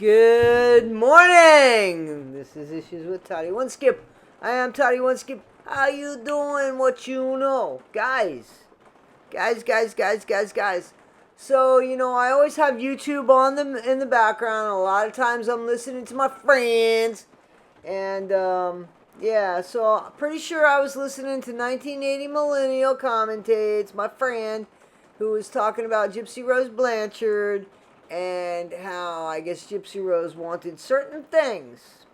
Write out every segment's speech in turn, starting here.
Good morning. This is Issues with Toddy One Skip. I am Toddy One Skip. How you doing? What you know, guys? So I always have YouTube on them in the background. A lot of times I'm listening to my friends, and yeah. So I'm pretty sure I was listening to 1980 Millennial Commentates. My friend, who was talking about Gypsy Rose Blanchard and how I guess Gypsy Rose wanted certain things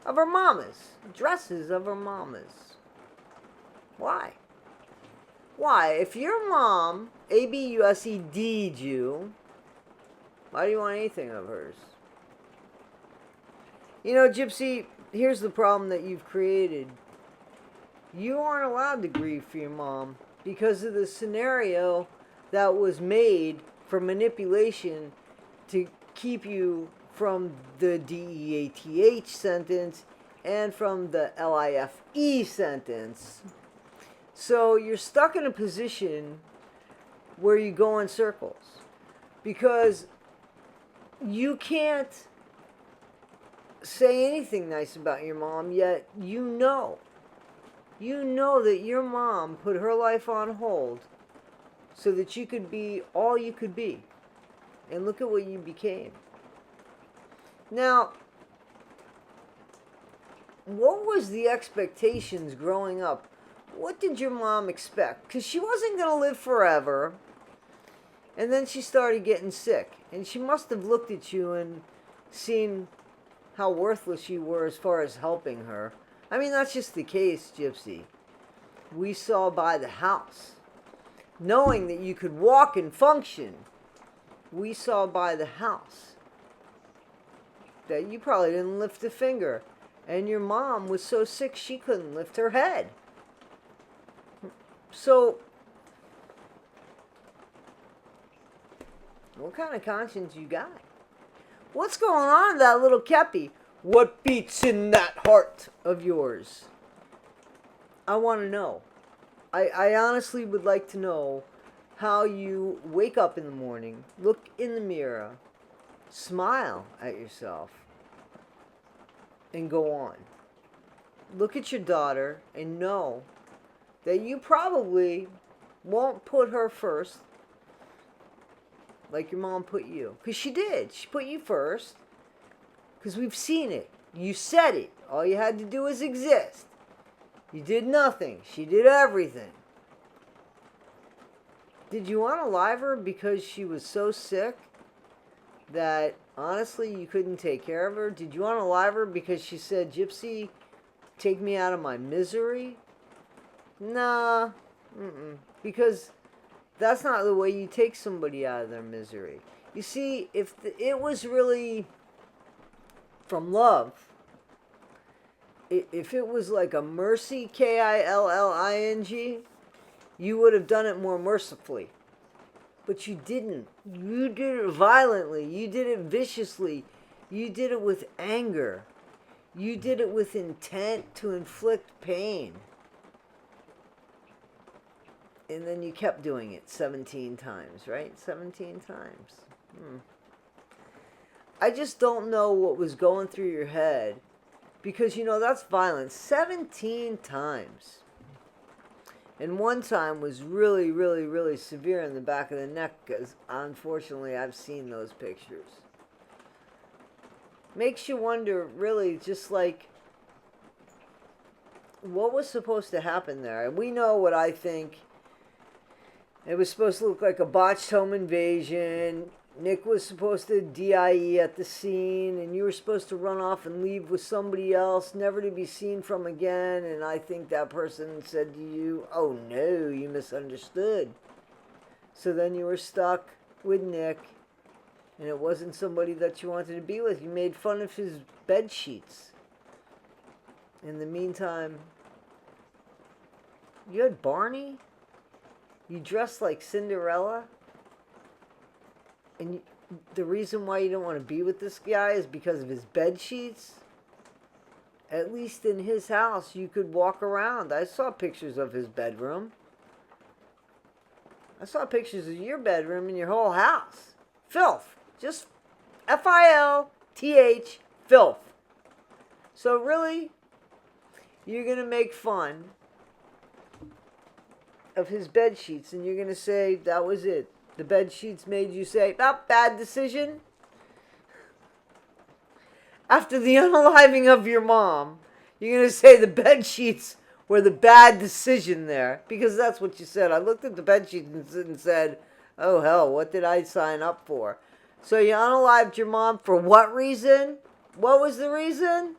of her mama's, dresses of her mama's. Why? Why? If your mom ABUSED'd you, why do you want anything of hers? Gypsy, here's the problem that you've created. You aren't allowed to grieve for your mom because of the scenario that was made for manipulation to keep you from the DEATH sentence and from the LIFE sentence. So you're stuck in a position where you go in circles because you can't say anything nice about your mom, yet you know that your mom put her life on hold so that you could be all you could be. And look at what you became. Now, what was the expectations growing up? What did your mom expect? Because she wasn't going to live forever. And then she started getting sick. And she must have looked at you and seen how worthless you were as far as helping her. I mean, that's just the case, Gypsy. We saw by the house. Knowing that you could walk and function, we saw by the house that you probably didn't lift a finger. And your mom was so sick she couldn't lift her head. So, what kind of conscience you got? What's going on with that little kepi? What beats in that heart of yours? I want to know. I honestly would like to know how you wake up in the morning, look in the mirror, smile at yourself, and go on. Look at your daughter and know that you probably won't put her first like your mom put you. Because she did. She put you first. Because we've seen it. You said it. All you had to do was exist. You did nothing. She did everything. Did you unalive her because she was so sick that honestly you couldn't take care of her? Did you unalive her because she said, Gypsy, take me out of my misery? Nah. Because that's not the way you take somebody out of their misery. You see, if it was really from love, if it was like a mercy, KILLING, you would have done it more mercifully. But you didn't. You did it violently. You did it viciously. You did it with anger. You did it with intent to inflict pain. And then you kept doing it 17 times, right? 17 times. I just don't know what was going through your head. Because, that's violence. 17 times. And one time was really, really, really severe in the back of the neck because, unfortunately, I've seen those pictures. Makes you wonder, really, just like, what was supposed to happen there? And we know what I think. It was supposed to look like a botched home invasion. Nick was supposed to DIE at the scene, and you were supposed to run off and leave with somebody else, never to be seen from again. And I think that person said to you, oh no, you misunderstood. So then you were stuck with Nick, and it wasn't somebody that you wanted to be with. You made fun of his bed sheets. In the meantime, you had Barney. You dressed like Cinderella. And the reason why you don't want to be with this guy is because of his bed sheets. At least in his house, you could walk around. I saw pictures of his bedroom. I saw pictures of your bedroom and your whole house. Filth. Just FILTH. TH, filth. So really, you're going to make fun of his bed sheets, and you're going to say that was it. The bed sheets made you say, oh, bad decision. After the unaliving of your mom, you're going to say the bed sheets were the bad decision there. Because that's what you said. I looked at the bed sheets and said, oh hell, what did I sign up for? So you unalived your mom for what reason? What was the reason?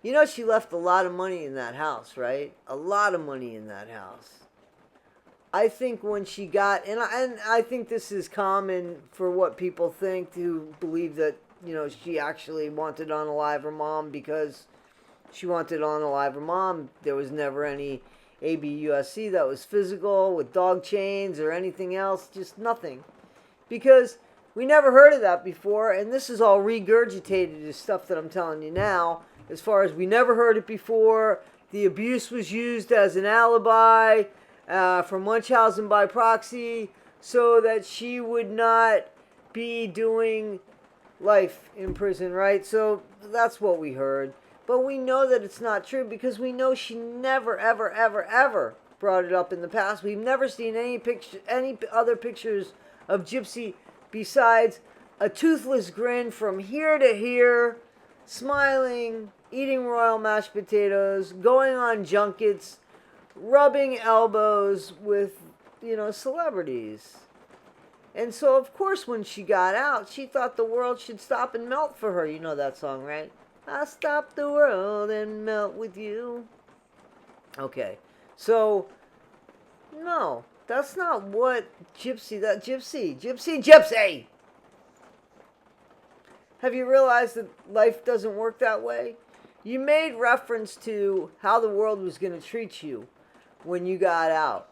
You know she left a lot of money in that house, right? A lot of money in that house. I think when she got, and I think this is common for what people think who believe that, she actually wanted to unalive her mom because she wanted to unalive her mom. There was never any ABUSC that was physical with dog chains or anything else, just nothing. Because we never heard of that before, and this is all regurgitated as stuff that I'm telling you now. As far as we never heard it before, the abuse was used as an alibi for Munchausen by proxy so that she would not be doing life in prison, right? So that's what we heard. But we know that it's not true because we know she never, ever, ever, ever brought it up in the past. We've never seen any other pictures of Gypsy besides a toothless grin from here to here, smiling, eating royal mashed potatoes, going on junkets, rubbing elbows with, celebrities. And so, of course, when she got out, she thought the world should stop and melt for her. You know that song, right? I'll stop the world and melt with you. Okay, so, no, that's not what Gypsy. Have you realized that life doesn't work that way? You made reference to how the world was going to treat you when you got out.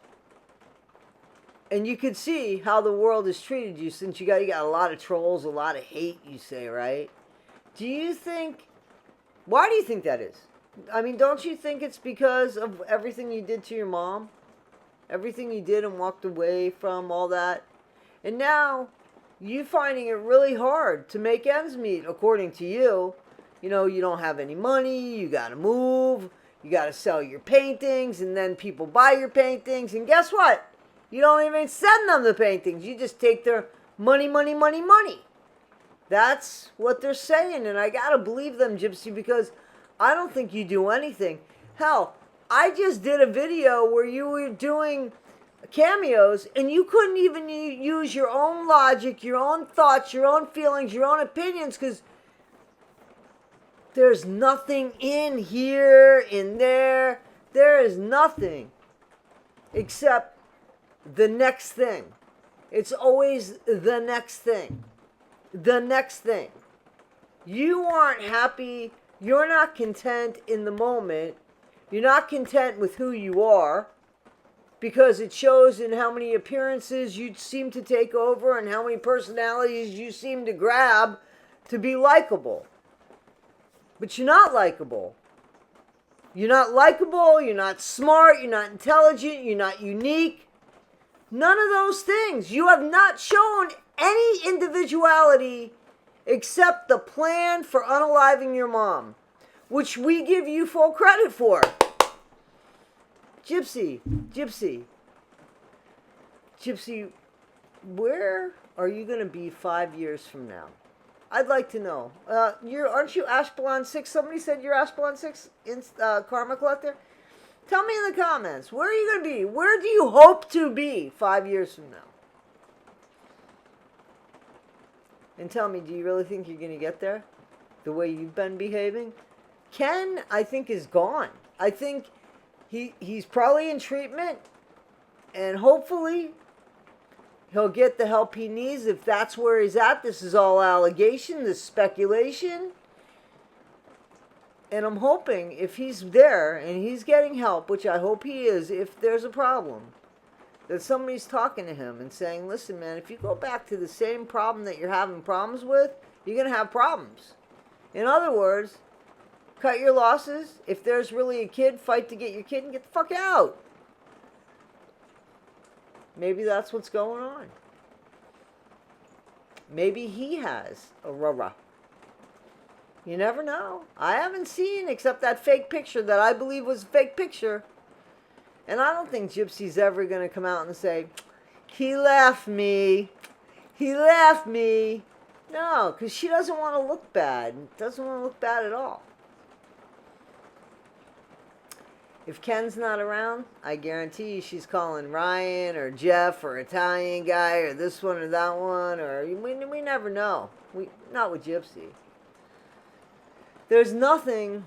And you could see how the world has treated you since you got a lot of trolls, a lot of hate, you say, right? Why do you think that is? I mean, don't you think it's because of everything you did to your mom? Everything you did and walked away from, all that? And now, you finding it really hard to make ends meet, according to you. You don't have any money, you gotta move, you gotta sell your paintings, and then people buy your paintings, and guess what? You don't even send them the paintings, you just take their money. That's what they're saying, and I gotta believe them, Gypsy, because I don't think you do anything. Hell, I just did a video where you were doing cameos, and you couldn't even use your own logic, your own thoughts, your own feelings, your own opinions, because there's nothing in here, in there. There is nothing except the next thing. It's always the next thing. The next thing. You aren't happy. You're not content in the moment. You're not content with who you are because it shows in how many appearances you seem to take over and how many personalities you seem to grab to be likable. But you're not likable. You're not likable, you're not smart, you're not intelligent, you're not unique. None of those things. You have not shown any individuality except the plan for unaliving your mom, which we give you full credit for. Gypsy, where are you going to be 5 years from now? I'd like to know. Aren't you Ashbalon 6? Somebody said you're Ashbalon 6 in Karma Collector. Tell me in the comments, where are you going to be? Where do you hope to be 5 years from now? And tell me, do you really think you're going to get there? The way you've been behaving? Ken, I think, is gone. I think he's probably in treatment. And hopefully he'll get the help he needs if that's where he's at. This is all allegation, this speculation. And I'm hoping if he's there and he's getting help, which I hope he is, if there's a problem, that somebody's talking to him and saying, listen, man, if you go back to the same problem that you're having problems with, you're going to have problems. In other words, cut your losses. If there's really a kid, fight to get your kid and get the fuck out. Maybe that's what's going on. Maybe he has a rara. You never know. I haven't seen except that fake picture that I believe was a fake picture. And I don't think Gypsy's ever going to come out and say, he left me. He left me. No, because she doesn't want to look bad. Doesn't want to look bad at all. If Ken's not around, I guarantee you she's calling Ryan or Jeff or Italian guy or this one or that one. Or we never know. Not with Gypsy. There's nothing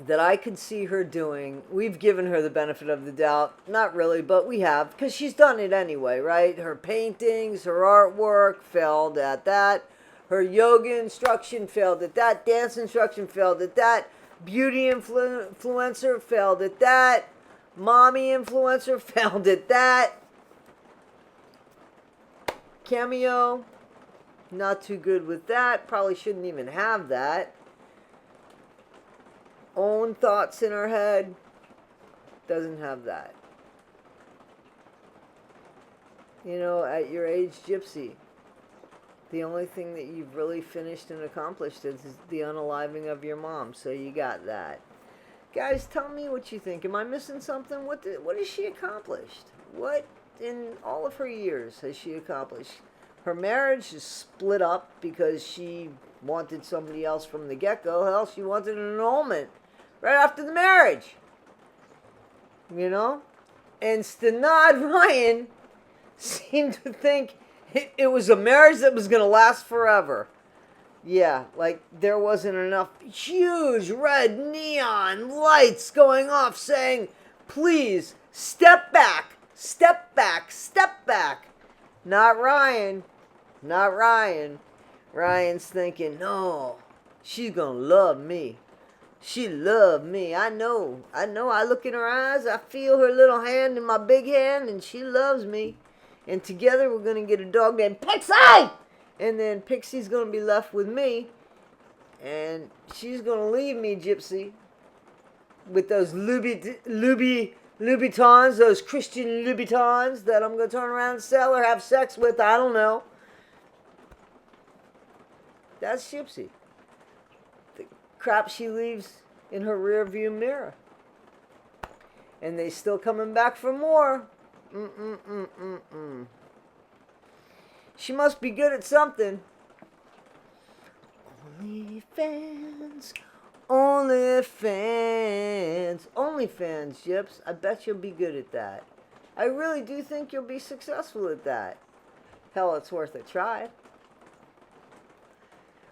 that I could see her doing. We've given her the benefit of the doubt. Not really, but we have. Because she's done it anyway, right? Her paintings, her artwork failed at that. Her yoga instruction failed at that. Dance instruction failed at that. Beauty influencer failed at that. Mommy influencer failed at that. Cameo, not too good with that. Probably shouldn't even have that. Own thoughts in her head, doesn't have that. You know, at your age, Gypsy, the only thing that you've really finished and accomplished is the unaliving of your mom. So you got that. Guys, tell me what you think. Am I missing something? What has she accomplished? What in all of her years has she accomplished? Her marriage is split up because she wanted somebody else from the get-go. Hell, she wanted an annulment right after the marriage. You know? And Stanad Ryan seemed to think it was a marriage that was going to last forever. Yeah, like there wasn't enough huge red neon lights going off saying, please, step back, step back, step back. Not Ryan. Not Ryan. Ryan's thinking, no, she's going to love me. She loved me. I know. I look in her eyes. I feel her little hand in my big hand, and she loves me. And together we're going to get a dog named Pixie! And then Pixie's going to be left with me. And she's going to leave me, Gypsy, with those Louboutins, those Christian Louboutins that I'm going to turn around and sell or have sex with. I don't know. That's Gypsy. Crap she leaves in her rear view mirror. And they still coming back for more. She must be good at something. OnlyFans. OnlyFans. OnlyFans, Gyps. I bet you'll be good at that. I really do think you'll be successful at that. Hell, it's worth a try.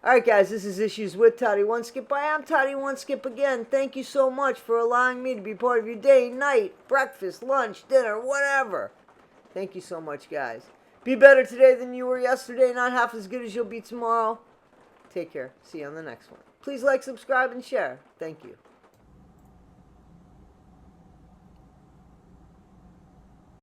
Alright guys, this is Issues with Toddy One Skip. I am Toddy One Skip again. Thank you so much for allowing me to be part of your day, night, breakfast, lunch, dinner, whatever. Thank you so much, guys. Be better today than you were yesterday, not half as good as you'll be tomorrow. Take care. See you on the next one. Please like, subscribe, and share. Thank you.